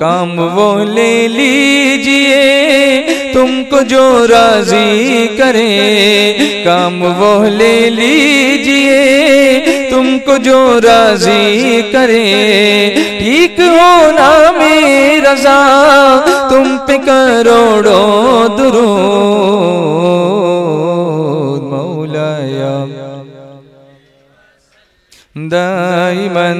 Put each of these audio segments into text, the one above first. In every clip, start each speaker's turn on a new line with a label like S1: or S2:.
S1: काम वो ले लीजिए तुमको जो राजी करे, काम वो ले लीजिए तुमको जो राजी करे। ठीक होना मेरी रज़ा तुम पे करोड़ों दुरूद, मौलाया दाइमन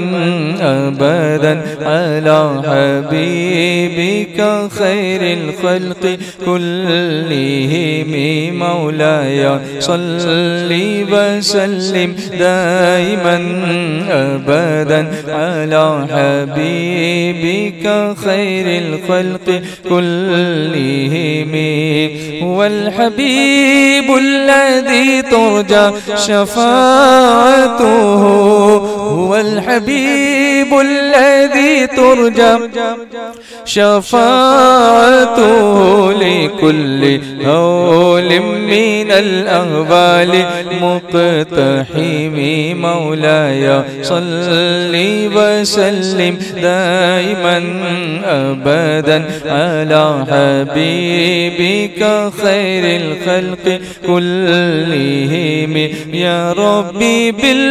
S1: अबदन अला हबीबिका खैरिल खल्क़ि कुल्लिहिम, मौलाया सल्ली व सल्लिम दाइमन अबदन अला हबीबिका खैरिल खल्क़ि कुल्लिहिम। वल हबीबुल्लज़ी तुरजा शफ़ाअतुहु, हुवल हबीबुल्लज़ी तुरजा शफ़ाअतुहु लिकुल्लि हौलिम मिनल अहवालि मुक़्तहिमी, मौलाया सल्ली व सल्लिम दाइमन अबदन अला हबीबिका खैरिल खल्क़ि कुल्लिहिम। या रब्बी बिल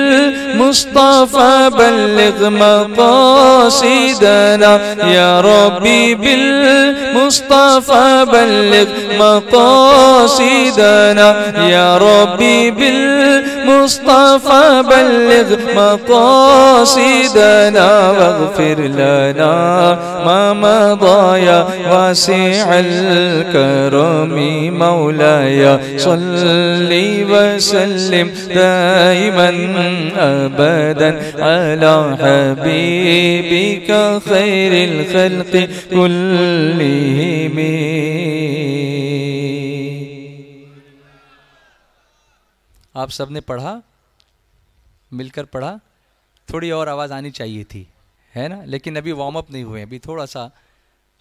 S1: मुस्तफ़ा बल्लिग़ मक़ासिदना, या रब्बी बिल मुस्तफ़ा बल्लिग़ मक़ासिदना, या रब्बी बिल मुस्तफ़ा बल्लिग़ मक़ासिदना। वग़फ़िर लना मा मज़ा वासिअल करमी, मौलाया सल्ली व सल्लिम दाइमन अबदन अला हबीबिका खैरिल खल्क़ि कुल्लिहिम। आप सबने पढ़ा, मिलकर पढ़ा, थोड़ी और आवाज़ आनी चाहिए थी, है ना, लेकिन अभी वार्म अप नहीं हुए। अभी थोड़ा सा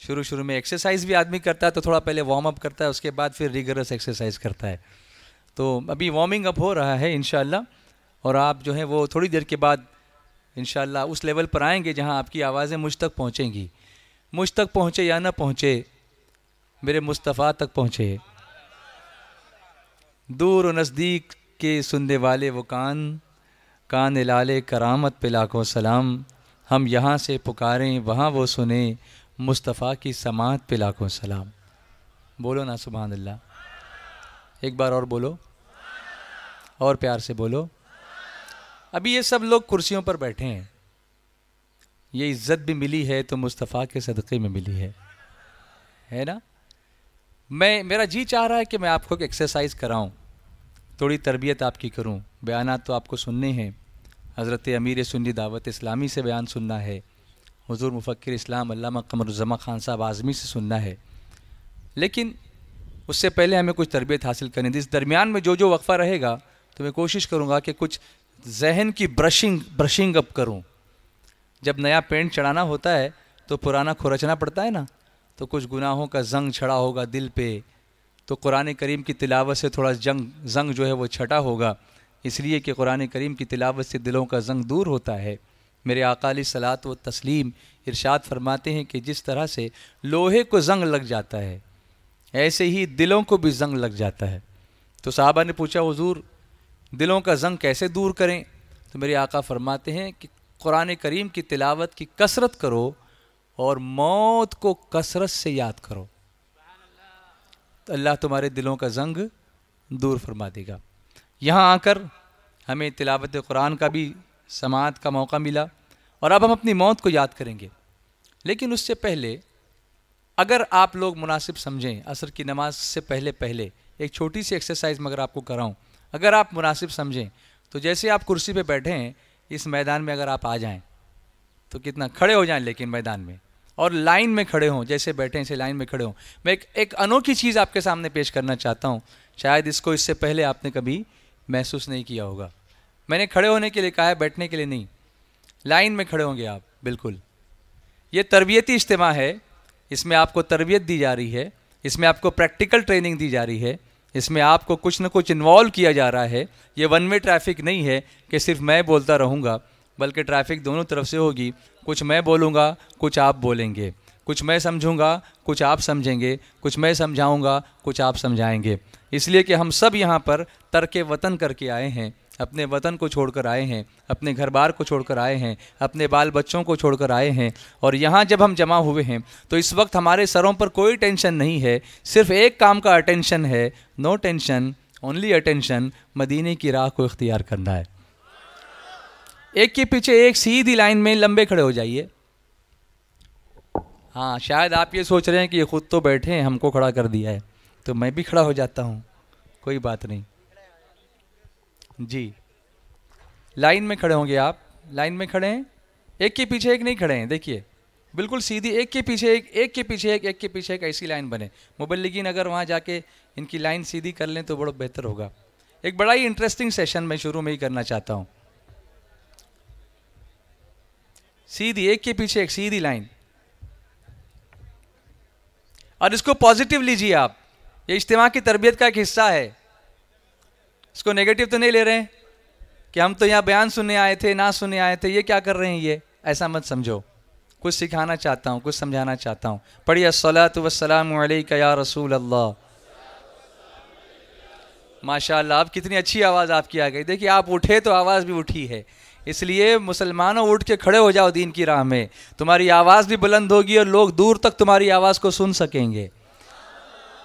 S1: शुरू में एक्सरसाइज भी आदमी करता है तो थोड़ा पहले वार्म अप करता है, उसके बाद फिर रिगरस एक्सरसाइज करता है। तो अभी वार्मिंग अप हो रहा है इंशाल्लाह, और आप जो है वो थोड़ी देर के बाद इंशाल्लाह उस लेवल पर आएंगे जहां आपकी आवाज़ें मुझ तक पहुंचेंगी। मुझ तक पहुंचे या ना पहुंचे, मेरे मुस्तफ़ा तक पहुंचे। दूर और नज़दीक के सुनने वाले वो कान लाले करामत पे लाखों सलाम। हम यहाँ से पुकारें वहाँ वो सुने, मुस्तफ़ा की समात पे लाखों सलाम। बोलो ना सुभान अल्लाह, एक बार और बोलो, और प्यार से बोलो। अभी ये सब लोग कुर्सियों पर बैठे हैं, ये इज़्ज़त भी मिली है तो मुस्तफ़ा के सदक़े में मिली है ना। मेरा जी चाह रहा है कि मैं आपको एक एक्सरसाइज कराऊं, थोड़ी तरबियत आपकी करूं। बयानात तो आपको सुनने हैं, हज़रत अमीर सुन्नी दावत इस्लामी से बयान सुनना है, हुज़ूर मुफ़क्किर इस्लाम अल्लामा क़मरुज़्ज़मा ख़ान साहब आज़मी से सुनना है, लेकिन उससे पहले हमें कुछ तरबियत हासिल करनी थी। इस दरमियान में जो जो वक्फ़ा रहेगा तो मैं कोशिश करूँगा कि कुछ जहन की ब्रशिंग अप करूँ। जब नया पेंट चढ़ाना होता है तो पुराना खुरचना पड़ता है ना, तो कुछ गुनाहों का जंग छड़ा होगा दिल पे, तो कुरान करीम की तिलावत से थोड़ा जंग जो है वो छटा होगा, इसलिए कि कुरान करीम की तिलावत से दिलों का जंग दूर होता है। मेरे आका अलैहिस्सलात व तस्लीम इरशाद फरमाते हैं कि जिस तरह से लोहे को जंग लग जाता है ऐसे ही दिलों को भी जंग लग जाता है। तो सहाबा ने पूछा हुजूर दिलों का जंग कैसे दूर करें? तो मेरे आका फरमाते हैं कि कुरान करीम की तिलावत की कसरत करो और मौत को कसरत से याद करो, तो अल्लाह तुम्हारे दिलों का जंग दूर फरमा देगा। यहाँ आकर हमें तिलावत कुरान का भी समाअत का मौका मिला और अब हम अपनी मौत को याद करेंगे। लेकिन उससे पहले अगर आप लोग मुनासिब समझें, असर की नमाज से पहले एक छोटी सी एक्सरसाइज मगर आपको कराऊं, अगर आप मुनासिब समझें तो जैसे आप कुर्सी पे बैठे हैं इस मैदान में अगर आप आ जाएं तो कितना खड़े हो जाएं, लेकिन मैदान में और लाइन में खड़े हों, जैसे बैठे हैं ऐसे लाइन में खड़े हों। मैं एक अनोखी चीज़ आपके सामने पेश करना चाहता हूँ, शायद इसको इससे पहले आपने कभी महसूस नहीं किया होगा। मैंने खड़े होने के लिए कहा है, बैठने के लिए नहीं। लाइन में खड़े होंगे आप, बिल्कुल। ये तरबियती इज्तिमा है, इसमें आपको तरबियत दी जा रही है, इसमें आपको प्रैक्टिकल ट्रेनिंग दी जा रही है, इसमें आपको कुछ न कुछ इन्वॉल्व किया जा रहा है। ये वन वे ट्रैफिक नहीं है कि सिर्फ मैं बोलता रहूँगा, बल्कि ट्रैफिक दोनों तरफ से होगी। कुछ मैं बोलूँगा, कुछ आप बोलेंगे। कुछ मैं समझूंगा, कुछ आप समझेंगे, कुछ मैं समझाऊंगा, कुछ आप समझाएंगे। इसलिए कि हम सब यहाँ पर तर्क वतन करके आए हैं, अपने वतन को छोड़कर आए हैं, अपने घर बार को छोड़कर आए हैं, अपने बाल बच्चों को छोड़कर आए हैं। और यहाँ जब हम जमा हुए हैं तो इस वक्त हमारे सरों पर कोई टेंशन नहीं है, सिर्फ एक काम का अटेंशन है। नो टेंशन, ओनली अटेंशन, मदीने की राह को इख्तियार करना है। एक के पीछे एक सीधी लाइन में लंबे खड़े हो जाइए। हाँ, शायद आप ये सोच रहे हैं कि ये खुद तो बैठे हैं, हमको खड़ा कर दिया है, तो मैं भी खड़ा हो जाता हूँ, कोई बात नहीं जी। लाइन में खड़े होंगे आप, लाइन में खड़े हैं, एक के पीछे एक नहीं खड़े हैं, देखिए बिल्कुल सीधी, एक के पीछे एक, एक के पीछे एक, एक के पीछे एक, ऐसी लाइन बने। मुबल्लिगीन अगर वहाँ जाके इनकी लाइन सीधी कर लें तो बड़ा बेहतर होगा। एक बड़ा ही इंटरेस्टिंग सेशन मैं शुरू में ही करना चाहता हूँ। सीधी, एक के पीछे एक सीधी लाइन, और इसको पॉजिटिव लीजिए आप, ये इज्तिमा की तरबियत का एक हिस्सा है। इसको नेगेटिव तो नहीं ले रहे हैं कि हम तो यहाँ बयान सुनने आए थे, ना सुनने आए थे, ये क्या कर रहे हैं, ये ऐसा मत समझो। कुछ सिखाना चाहता हूँ, कुछ समझाना चाहता हूँ। पढ़िए अस्सलातु वस्सलामु अलैका या रसूल अल्लाह। माशाअल्लाह, आप कितनी अच्छी आवाज़ आपकी आ गई। देखिए आप उठे तो आवाज़ भी उठी है, इसलिए मुसलमानों उठ के खड़े हो जाओ दीन की राह में, तुम्हारी आवाज़ भी बुलंद होगी और लोग दूर तक तुम्हारी आवाज़ को सुन सकेंगे।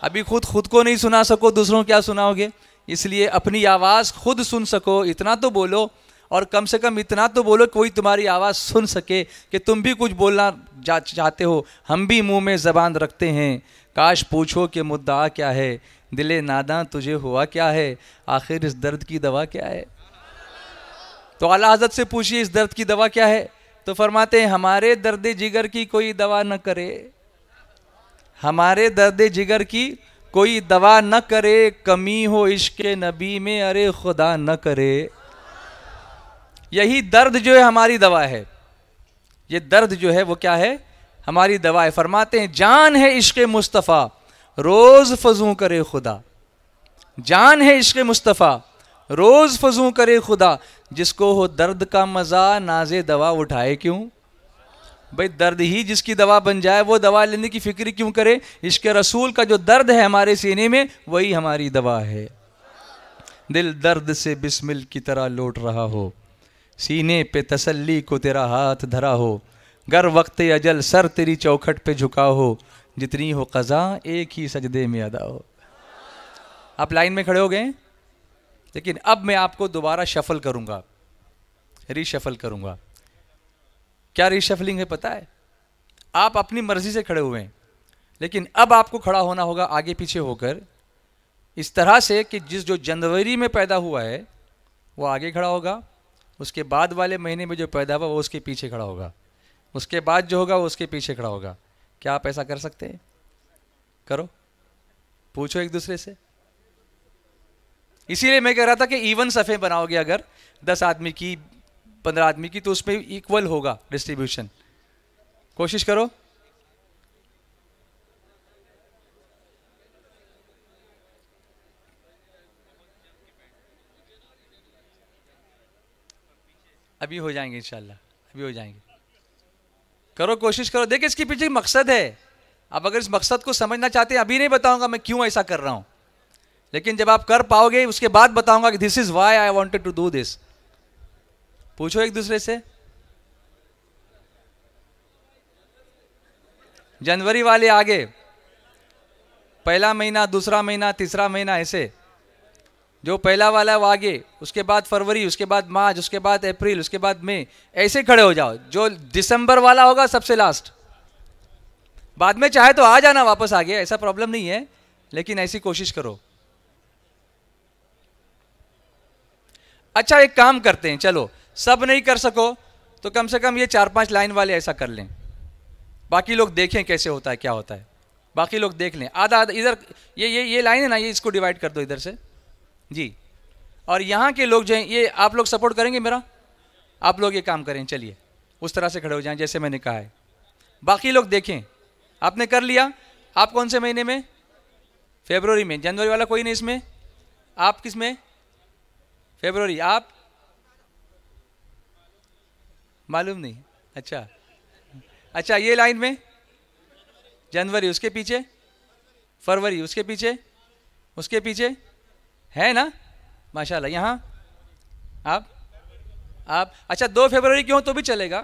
S1: अभी खुद को नहीं सुना सको, दूसरों को क्या सुनाओगे? इसलिए अपनी आवाज़ खुद सुन सको इतना तो बोलो, और कम से कम इतना तो बोलो कोई तुम्हारी आवाज़ सुन सके कि तुम भी कुछ बोलना चाहते हो। हम भी मुंह में ज़बान रखते हैं, काश पूछो कि मुद्दा क्या है, दिले नादां तुझे हुआ क्या है, आखिर इस दर्द की दवा क्या है। तो आला हज़रत से पूछिए इस दर्द की दवा क्या है, तो फरमाते हैं हमारे दर्द जिगर की कोई दवा न करे, हमारे दर्द जिगर की कोई दवा न करे, कमी हो इश्क नबी में अरे खुदा न करे। यही दर्द जो है हमारी दवा है, ये दर्द जो है वो क्या है, हमारी दवा है। फरमाते हैं जान है इश्क मुस्तफ़ा रोज़ फजू करे खुदा, जान है इश्क मुस्तफ़ा रोज़ फजू करे खुदा, जिसको हो दर्द का मज़ा नाज़े दवा उठाए क्यों। भाई दर्द ही जिसकी दवा बन जाए वो दवा लेने की फिक्र क्यों करे। इश्क रसूल का जो दर्द है हमारे सीने में वही हमारी दवा है। दिल दर्द से बिस्मिल की तरह लौट रहा हो, सीने पे तसल्ली को तेरा हाथ धरा हो, गर वक्त अजल सर तेरी चौखट पे झुका हो, जितनी हो क़ज़ा एक ही सजदे में अदा हो। आप लाइन में खड़े हो गए, लेकिन अब मैं आपको दोबारा शफल करूंगा, रीशफल करूंगा। क्या रीशफलिंग है पता है? आप अपनी मर्जी से खड़े हुए हैं, लेकिन अब आपको खड़ा होना होगा आगे पीछे होकर इस तरह से कि जो जनवरी में पैदा हुआ है वो आगे खड़ा होगा, उसके बाद वाले महीने में जो पैदा हुआ वो उसके पीछे खड़ा होगा, उसके बाद जो होगा वो उसके पीछे खड़ा होगा। क्या आप ऐसा कर सकते हैं? करो, पूछो एक दूसरे से। इसीलिए मैं कह रहा था कि इवन सफ़े बनाओगे अगर 10 आदमी की 15 आदमी की तो उसमें इक्वल होगा डिस्ट्रीब्यूशन। कोशिश करो। अभी हो जाएंगे इंशाल्लाह, अभी हो जाएंगे। करो, कोशिश करो। देखिए इसके पीछे मकसद है। अब अगर इस मकसद को समझना चाहते हैं, अभी नहीं बताऊंगा मैं क्यों ऐसा कर रहा हूं, लेकिन जब आप कर पाओगे उसके बाद बताऊंगा कि this is why I wanted to do this. पूछो एक दूसरे से। जनवरी वाले आगे, पहला महीना, दूसरा महीना, तीसरा महीना, ऐसे जो पहला वाला है वो आगे, उसके बाद फरवरी, उसके बाद मार्च, उसके बाद अप्रैल, उसके बाद मई, ऐसे खड़े हो जाओ। जो दिसंबर वाला होगा सबसे लास्ट। बाद में चाहे तो आ जाना वापस आगे, ऐसा प्रॉब्लम नहीं है, लेकिन ऐसी कोशिश करो। अच्छा एक काम करते हैं, चलो सब नहीं कर सको तो कम से कम ये 4-5 लाइन वाले ऐसा कर लें, बाकी लोग देखें कैसे होता है, क्या होता है, बाकी लोग देख लें। आधा आधा इधर, ये लाइन है ना, ये इसको डिवाइड कर दो इधर से जी। और यहाँ के लोग जो हैं, ये आप लोग सपोर्ट करेंगे मेरा? आप लोग ये काम करें, चलिए उस तरह से खड़े हो जाएं जैसे मैंने कहा है। बाकी लोग देखें। आपने कर लिया। आप कौन से महीने में? फरवरी में। जनवरी वाला कोई नहीं इसमें? आप किस में? फरवरी। आप? मालूम नहीं। अच्छा, ये लाइन में जनवरी, उसके पीछे फरवरी, उसके पीछे है ना, माशाल्लाह। यहाँ आप अच्छा 2 फरवरी क्यों तो भी चलेगा,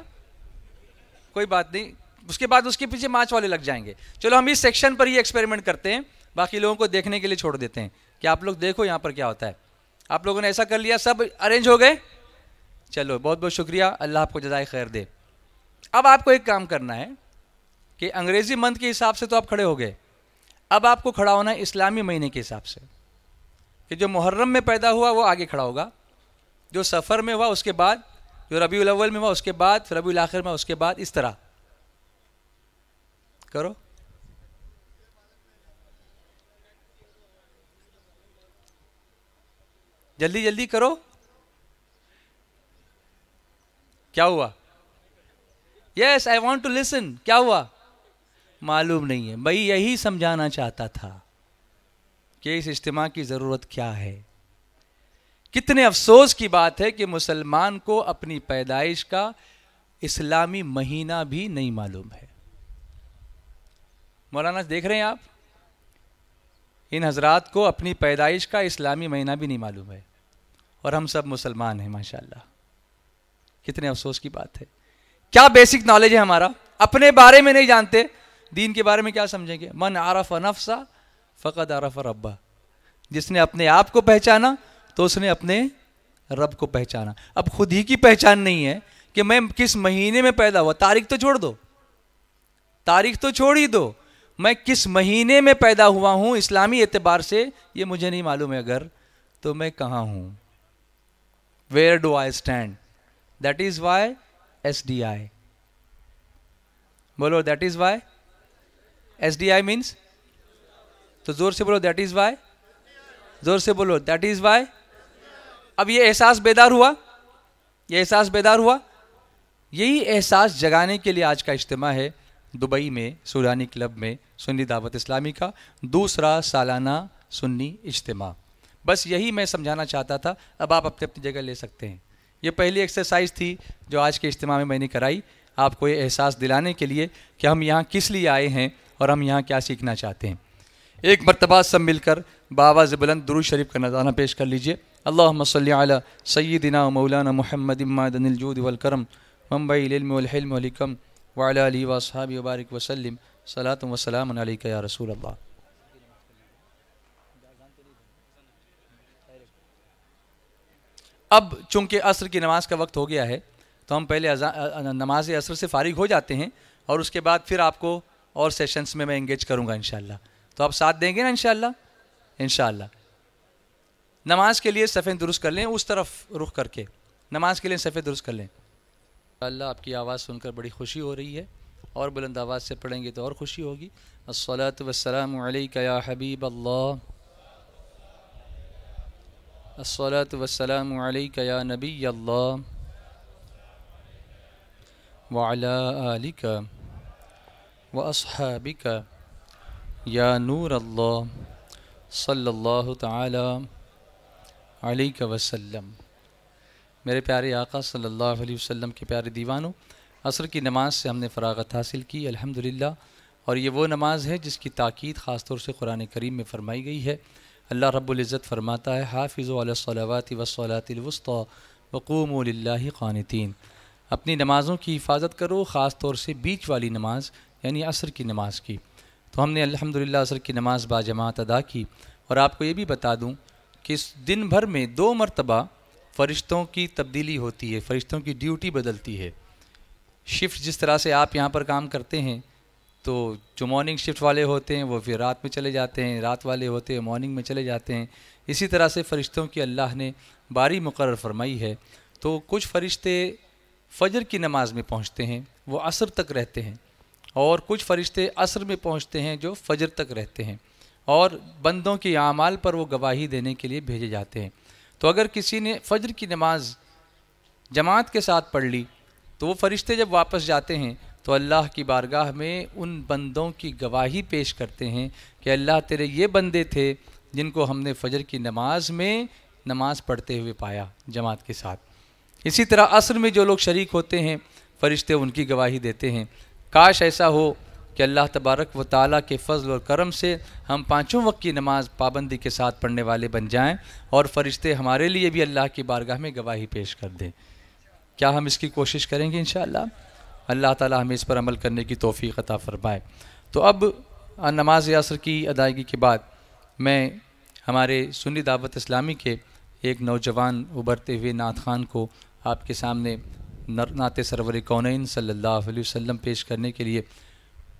S1: कोई बात नहीं। उसके बाद उसके पीछे मार्च वाले लग जाएंगे। चलो हम इस सेक्शन पर ही एक्सपेरिमेंट करते हैं, बाकी लोगों को देखने के लिए छोड़ देते हैं कि आप लोग देखो यहाँ पर क्या होता है। आप लोगों ने ऐसा कर लिया, सब अरेंज हो गए, चलो बहुत बहुत शुक्रिया, अल्लाह आपको जज़ाए खैर दे। अब आपको एक काम करना है कि अंग्रेजी मंथ के हिसाब से तो आप खड़े हो गए, अब आपको खड़ा होना है इस्लामी महीने के हिसाब से, कि जो मुहर्रम में पैदा हुआ वो आगे खड़ा होगा, जो सफ़र में हुआ उसके बाद, जो रबीउल अव्वल में हुआ उसके बाद, फिर रबीउल आखिर में उसके बाद, इस तरह करो। जल्दी जल्दी करो। क्या हुआ? Yes, I want to listen. क्या हुआ? मालूम नहीं है। भाई यही समझाना चाहता था कि इस इज्तिमा की ज़रूरत क्या है। कितने अफसोस की बात है कि मुसलमान को अपनी पैदाइश का इस्लामी महीना भी नहीं मालूम है। मौलाना देख रहे हैं आप, इन हजरात को अपनी पैदाइश का इस्लामी महीना भी नहीं मालूम है, और हम सब मुसलमान हैं माशाल्लाह। कितने अफसोस की बात है। क्या बेसिक नॉलेज है हमारा, अपने बारे में नहीं जानते, दीन के बारे में क्या समझेंगे। मन आरफ नफ्सा फ़क़द आरफ रब्बा, जिसने अपने आप को पहचाना तो उसने अपने रब को पहचाना। अब खुद ही की पहचान नहीं है कि मैं किस महीने में पैदा हुआ, तारीख तो छोड़ दो, तारीख तो छोड़ ही दो, मैं किस महीने में पैदा हुआ हूं इस्लामी एतबार से ये मुझे नहीं मालूम है अगर, तो मैं कहाँ हूं, where do I stand. That is why SDI, बोलो that is why SDI means, तो जोर से बोलो दैट इज वाई, जोर से बोलो दैट इज वाई। अब ये एहसास बेदार हुआ, ये एहसास बेदार हुआ, यही एहसास जगाने के लिए आज का इज्तिमा है दुबई में सुरानी क्लब में सुन्नी दावत इस्लामी का दूसरा सालाना सुन्नी इज्तिमा। बस यही मैं समझाना चाहता था। अब आप अपनी अपनी जगह ले सकते हैं। ये पहली एक्सरसाइज थी जो आज के इज्तिमा में मैंने कराई, आपको ये एहसास दिलाने के लिए कि हम यहाँ किस लिए आए हैं और हम यहाँ क्या सीखना चाहते हैं। एक मरतबा सब मिलकर बावाज़ बुलंद दुरूद शरीफ का नज़ारा पेश कर लीजिए। अल्लाहुम्मा सल्ली अला सय्यिदिना व मौलाना मुहम्मद मादनिल जूद वल करम मंबइल इल्म वल हिल्म वल हिकम व अला आलिहि व अस्हाबिहि व बारिक व सल्लिम सलातु व सलामुन अलैका या रसूल अल्लाह। अब चूंकि असर की नमाज का वक्त हो गया है तो हम पहले नमाज असर से फ़ारिग हो जाते हैं और उसके बाद फिर आपको और सेशंस में मैं एंगेज करूँगा इंशाअल्लाह। तो आप साथ देंगे ना इंशाअल्लाह? इंशाअल्लाह। नमाज के लिए सफ़े दुरुस्त कर लें, उस तरफ रुख करके नमाज के लिए सफ़े दुरुस्त कर लें। अल्लाह आपकी आवाज़ सुनकर बड़ी खुशी हो रही है, और बुलंद आवाज़ से पढ़ेंगे तो और खुशी होगी। अस्सलातु वस्सलामु अलैका या हबीब अल्लाह, अस्सलातु वस्सलामु अलैका या नबी अल्लाह व अला आलिका व अस्हाबिका या नूर अल्लाह सल्लल्लाहु तआला अलैहि वसल्लम। मेरे प्यारे आका सल्लल्लाहु अलैहि वसल्लम के प्यारे दीवानों, असर की नमाज से हमने फ़रागत हासिल की अल्हम्दुलिल्लाह, और ये वो नमाज है जिसकी ताकीद ख़ास तौर से कुरान करीम में फ़रमाई गई है। अल्लाह रब्बुल इज़्ज़त फरमाता है, हाफ़िज़ू अलस्सलावाति वस्सलातिल वुस्ता वक़ूमू लिल्लाहि क़ानितीन। अपनी नमाज़ों की हिफाजत करो, ख़ास तौर से बीच वाली नमाज यानी असर की नमाज़ की। तो हमने अल्हम्दुलिल्लाह असर की नमाज़ बाजमात अदा की। और आपको ये भी बता दूँ कि इस दिन भर में 2 मरतबा फ़रिश्तों की तब्दीली होती है, फ़रिश्तों की ड्यूटी बदलती है। शिफ्ट जिस तरह से आप यहाँ पर काम करते हैं, तो जो मॉर्निंग शिफ्ट वाले होते हैं वो फिर रात में चले जाते हैं, रात वाले होते हैं मॉर्निंग में चले जाते हैं। इसी तरह से फ़रिश्तों की अल्लाह ने बारी मुकर्रर फरमाई है। तो कुछ फ़रिश्ते फ़जर की नमाज़ में पहुँचते हैं, वो असर तक रहते हैं, और कुछ फ़रिश्ते असर में पहुँचते हैं जो फ़जर तक रहते हैं, और बंदों के आमाल पर वो गवाही देने के लिए भेजे जाते हैं। तो अगर किसी ने फ़जर की नमाज जमात के साथ पढ़ ली तो वो फ़रिश्ते जब वापस जाते हैं तो अल्लाह की बारगाह में उन बंदों की गवाही पेश करते हैं कि अल्लाह तेरे ये बंदे थे जिनको हमने फ़जर की नमाज में नमाज़ पढ़ते हुए पाया जमात के साथ। इसी तरह असर में जो लोग शरीक होते हैं फ़रिश्ते उनकी गवाही देते हैं। काश ऐसा हो कि अल्लाह तबारक व ताला के फ़ज़ल और करम से हम पाँचों वक्त की नमाज़ पाबंदी के साथ पढ़ने वाले बन जाएं और फ़रिश्ते हमारे लिए भी अल्लाह की बारगाह में गवाही पेश कर दें। क्या हम इसकी कोशिश करेंगे इंशाअल्लाह? अल्लाह ताला हमें इस पर अमल करने की तौफ़ीक़ अता फ़रमाए। तो अब नमाज असर की अदायगी के बाद मैं हमारे सुन्नी दावत इस्लामी के एक नौजवान उभरते हुए नात खान को आपके सामने नाते सरवर कौनैन सल्लल्लाहु अलैहि वसल्लम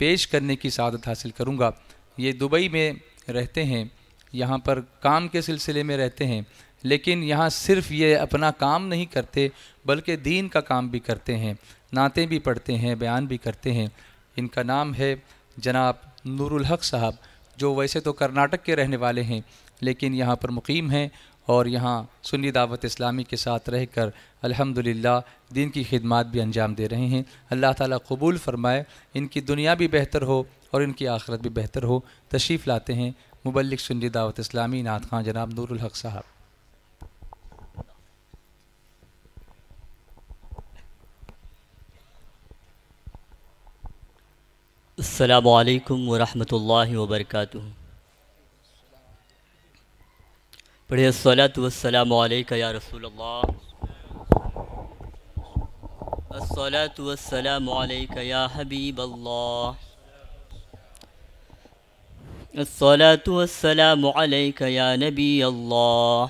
S1: पेश करने की सआदत हासिल करूँगा। ये दुबई में रहते हैं, यहाँ पर काम के सिलसिले में रहते हैं, लेकिन यहाँ सिर्फ़ ये अपना काम नहीं करते बल्कि दीन का काम भी करते हैं, नातें भी पढ़ते हैं, बयान भी करते हैं। इनका नाम है जनाब नूरुल हक साहब, जो वैसे तो कर्नाटक के रहने वाले हैं लेकिन यहाँ पर मुकीम हैं और यहाँ सुन्नी दावत इस्लामी के साथ रहकर अल्हम्दुलिल्लाह दीन की खिदमत भी अंजाम दे रहे हैं। अल्लाह ताला कबूल फ़रमाए, इनकी दुनिया भी बेहतर हो और इनकी आखिरत भी बेहतर हो। तशरीफ़ लाते हैं मुबल्लिग सुन्नी दावत इस्लामी नात खां जनाब नूरुल हक साहब।
S2: अस्सलामु अलैकुम वरहमतुल्लाहि वबरकातुहू। पढ़िए अस्सलातु वस्सलामु अलैका या रसूलल्लाह, अस्सलातु वस्सलामु अलैका या हबीबल्लाह, अस्सलातु वस्सलामु अलैका या नबी अल्लाह,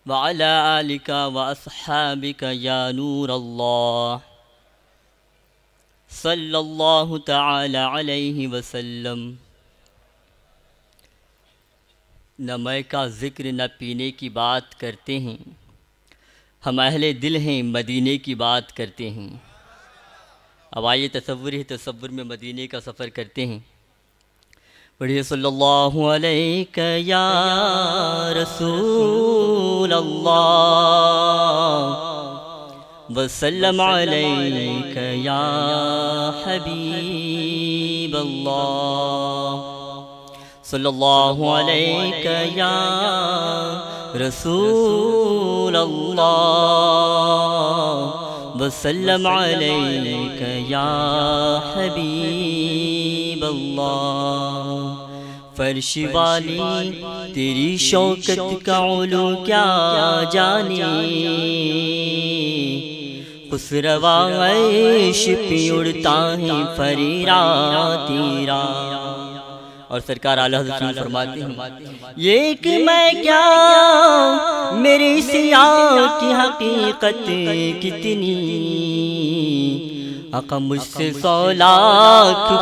S2: व अला आलिका व अस्हाबिका या नूर अल्लाह, सल्लल्लाहु तआला अलैहि वसल्लम। न मैं का ज़िक्र न पीने की बात करते हैं, हम अहले दिल हैं मदीने की बात करते हैं। अब आइए तसव्वुर में मदीने का सफ़र करते हैं। पढ़िए सल्लल्लाहु अलैका या रसूल अल्लाह वसल्लम अलैका या हबीब अल्लाह, सल्लल्लाहु अलैका या रसूल अल्लाह वसल्लम अलैका या हबीब अल्लाह। फर्श वाली तेरी शौकत का उलू क्या जाने, खुसरवा अर्श पे उड़ता है फरीरा तेरा। और सरकार आला हज़रत फरमाते हैं, ये कि मैं क्या मेरे सिया की हकीकत कितनी, आका मुझसे 100 लाख